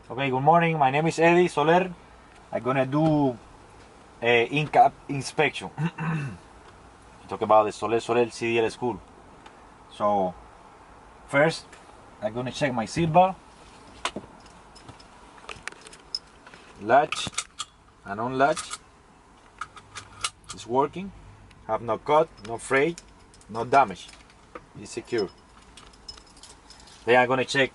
Okay, good morning. My name is Eddie Soler. I'm gonna do a in-cab inspection. Talk about the Soler CDL school. So first, I'm gonna check my seatbelt, latch and unlatch. It's working. Have no cut, no fray, no damage. It's secure. Then I'm gonna check.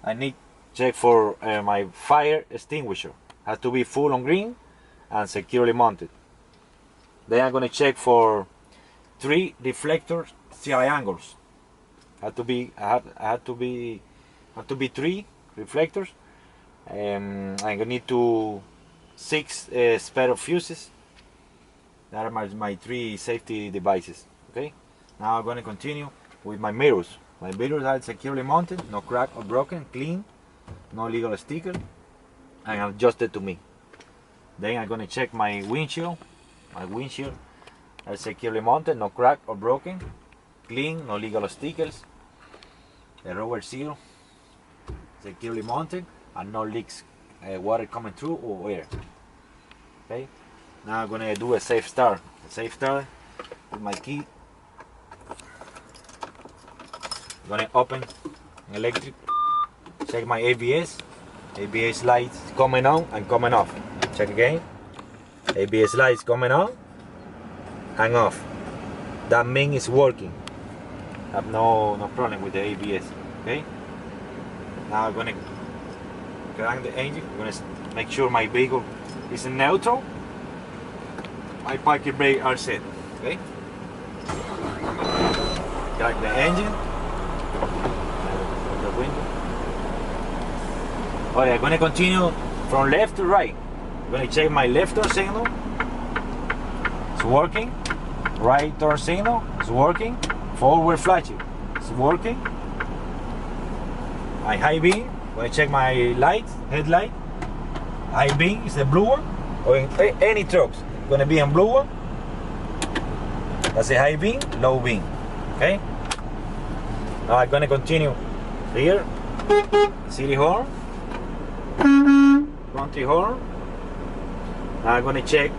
I need check for my fire extinguisher. Has to be full on green and securely mounted. Then I'm gonna check for 3 reflector triangles. Have to be 3 reflectors. I'm gonna need 6 spare of fuses. That are my 3 safety devices. Okay. Now I'm gonna continue with my mirrors. My mirrors are securely mounted, no crack or broken, clean, no legal sticker, and adjusted to me. Then I'm gonna check my windshield. My windshield are securely mounted, no crack or broken, clean, no legal stickers. The rubber seal securely mounted, and no leaks, water coming through or air. Okay. Now I'm gonna do a safe start. A safe start with my key. I'm gonna open electric. Check my ABS. ABS lights coming on and coming off. Check again. ABS lights coming on and off. That means it's working. I have no problem with the ABS. Okay. Now I'm gonna crank the engine. I'm gonna make sure my vehicle is in neutral. My parking brake are set. Okay. Crank the engine. The window. Alright, I'm gonna continue from left to right. I'm gonna check my left turn signal. It's working. Right turn signal. It's working. Forward flashing. It's working. My high beam. I'm gonna check my light, headlight. High beam is the blue one. Or in any trucks, it's gonna be in blue one. That's a high beam, low beam. Okay. Now I'm gonna continue here. City horn. Country horn. Now I'm gonna check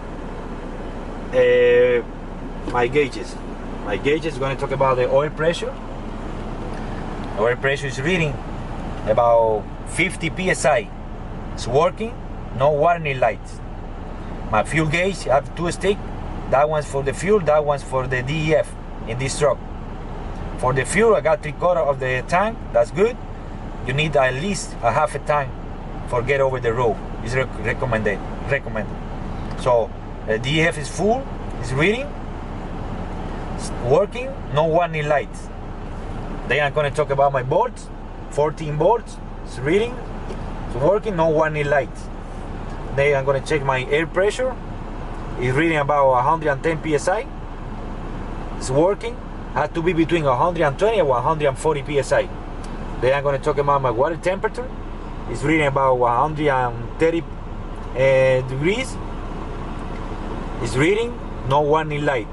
my gauges. My gauges is gonna talk about the oil pressure. Oil pressure is reading about 50 psi. It's working. No warning lights. My fuel gauge, I have 2 sticks. That one's for the fuel. That one's for the DEF in this truck. For the fuel, I got 3/4 of the tank. That's good. You need at least a half a tank for get over the road. It's recommended. So the DEF is full. It's reading. It's working. No warning lights. Then I'm gonna talk about my boards. 14 boards. It's reading. It's working. No warning lights. Then I'm gonna check my air pressure. It's reading about 110 psi. It's working. Has to be between 120 and 140 psi. Then I'm going to talk about my water temperature. It's reading about 130 degrees. It's reading. No warning light.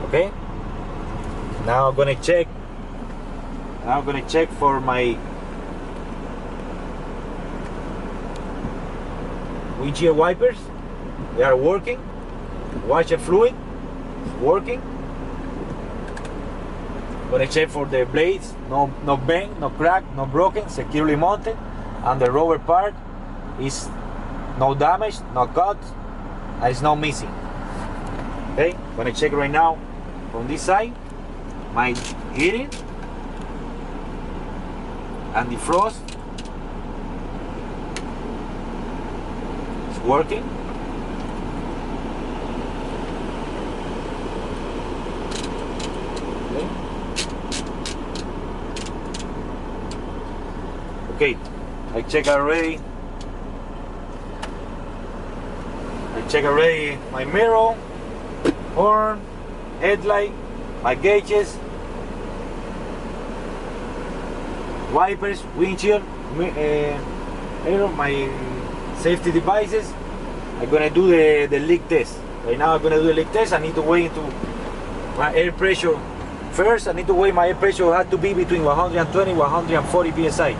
Okay. Now I'm going to check. Now I'm going to check for my windshield wipers. They are working. Washer fluid is working. Gonna check for the blades, no bend, no crack, no broken, securely mounted, and the rubber part is no damage, no cut, and it's no missing. Okay, gonna check right now from this side, my heating and defrost is working. Okay, I check already my mirror, horn, headlight, my gauges, wipers, windshield, mirror, my safety devices. I'm gonna do the leak test. Right now I'm gonna do the leak test. I need to weigh into my air pressure first. I need to weigh my air pressure. Has to be between 120 and 140 psi.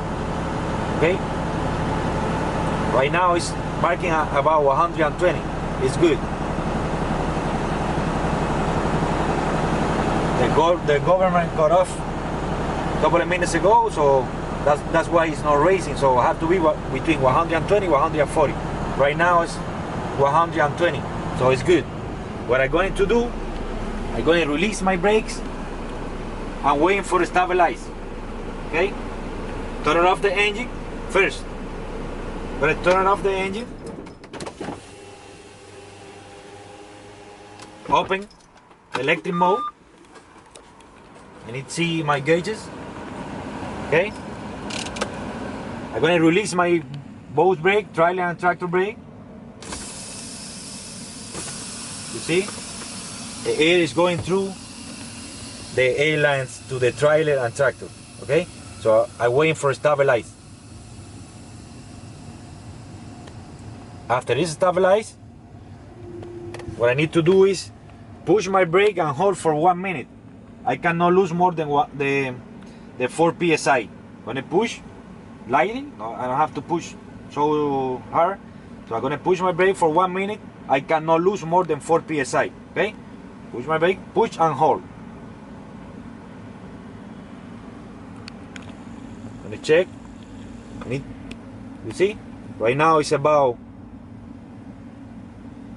Okay, Right now it's marking about 120. It's good. The government got off a couple of minutes ago, so that's why it's not racing. So I have to be between 120 140. Right now it's 120, so it's good. What I'm going to do, I'm going to release my brakes. I'm waiting for it to stabilize. Okay, turn off the engine first. But I turn off the engine, open electric mode. I need to see my gauges. Okay, I'm going to release my both brake, trailer and tractor brake. You see, the air is going through the air lines to the trailer and tractor. Okay, so I'm waiting for it to stabilize. After it's stabilized, what I need to do is push my brake and hold for 1 minute. I cannot lose more than the 4 psi. When I push lightly, no, I don't have to push so hard. So I'm gonna push my brake for 1 minute. I cannot lose more than 4 psi. Okay? Push my brake, push and hold. Gonna check. You see? Right now it's about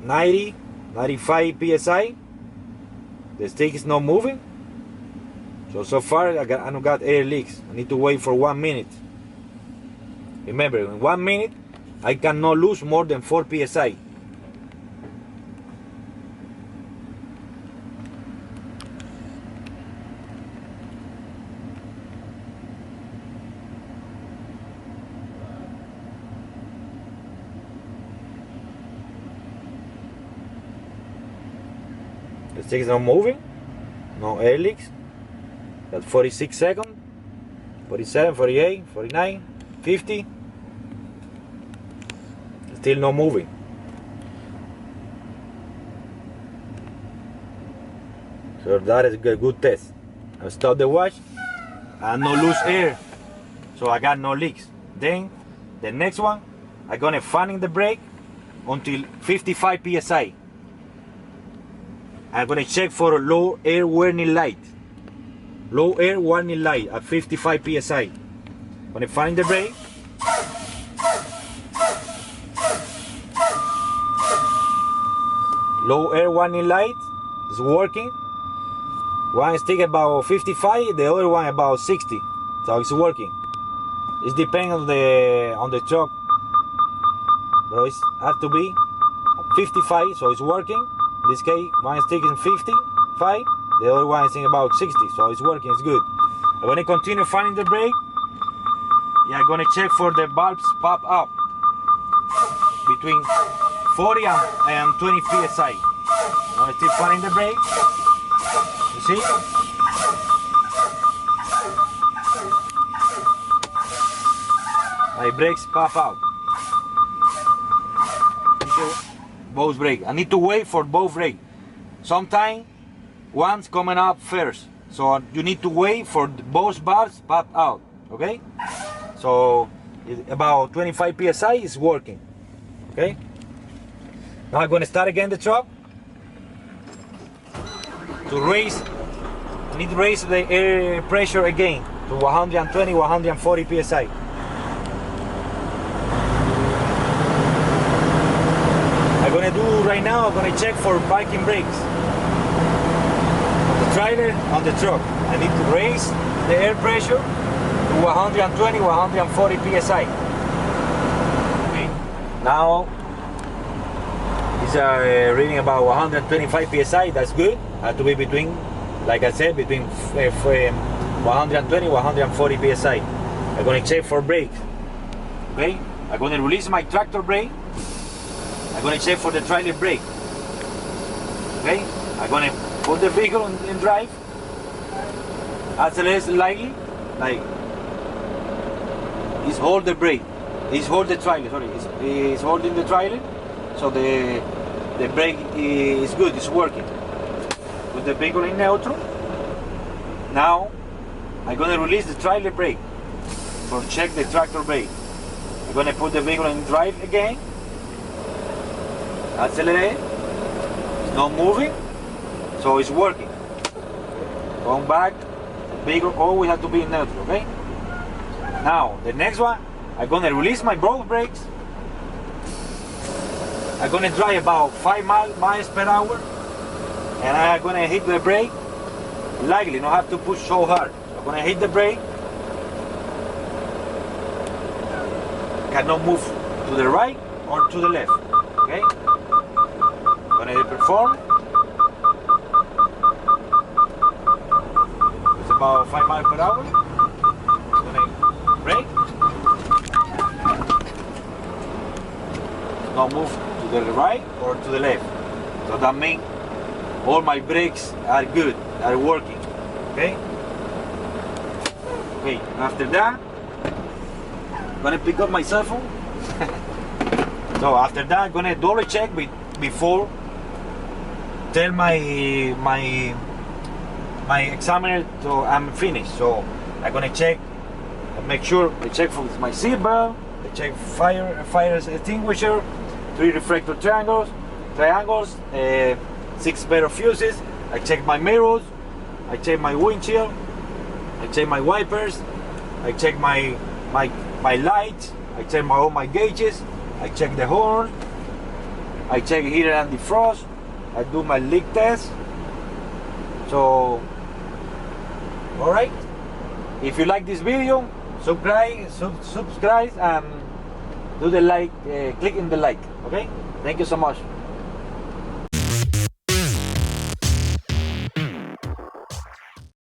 90, 95 psi. The stick is not moving. So far I don't got air leaks. I need to wait for 1 minute. Remember, in 1 minute I cannot lose more than 4 psi. The stick is not moving. No air leaks. Got 46 seconds, 47, 48, 49, 50. Still not moving. So that is a good test. I stop the watch and no lose air. So I got no leaks. Then the next one, I'm gonna fan in the brake until 55 psi. I'm gonna check for a low air warning light. Low air warning light at 55 psi. When I find the brake, low air warning light is working. One stick about 55, the other one about 60. So it's working. It depends on the truck, but it has to be at 55, so it's working. In this case, one stick is 55. The other one is in about 60, so it's working, it's good. I'm gonna continue fanning the brake. Yeah, I'm gonna check for the bulbs pop up between 40 and 20 psi. I'm gonna keep fanning the brake. You see? My brakes pop out. Both brakes. I need to wait for both brakes. Sometimes one's coming up first, so you need to wait for both bars pop out. Okay, so about 25 psi is working. Okay, now I'm going to start again the truck to raise. I need to raise the air pressure again to 120 140 psi. I'm going to do right now, I'm going to check for parking brakes. Trailer on the truck. I need to raise the air pressure to 120 140 psi. Okay. Now these are reading about 125 psi. That's good. Have to be between, like I said, between 120 140 psi. I'm going to check for brakes. Okay. I'm going to release my tractor brake. I'm going to check for the trailer brake. Okay. I'm going to put the vehicle in drive, accelerate slightly, like he's hold the brake, he's hold the trailer, sorry, he's holding the trailer, so the brake is good, it's working. Put the vehicle in neutral. Now I'm gonna release the trailer brake for check the tractor brake. I'm gonna put the vehicle in drive again. Accelerate. It's not moving, so it's working. Going back, the vehicle always has to be in neutral, okay? Now, the next one, I'm gonna release my both brakes. I'm gonna drive about 5 miles per hour, and I'm gonna hit the brake lightly, not have to push so hard. I'm gonna hit the brake. Cannot move to the right or to the left, okay? Gonna perform. It's about 5 miles per hour. Gonna brake. Not move to the right or to the left. So that means all my brakes are good, are working. Okay? Okay, after that, I'm gonna pick up my cell phone. So after that, I'm gonna double check before tell my examiner so I'm finished. So I'm gonna check, make sure I check for my seat belt, I check fire extinguisher, 3 reflector triangles, 6 pair of fuses. I check my mirrors, I check my windshield, I check my wipers, I check my lights, I check all my gauges, I check the horn, I check heater and defrost, I do my leak test. So, alright, if you like this video, subscribe and do the like, click in the like, okay? Thank you so much.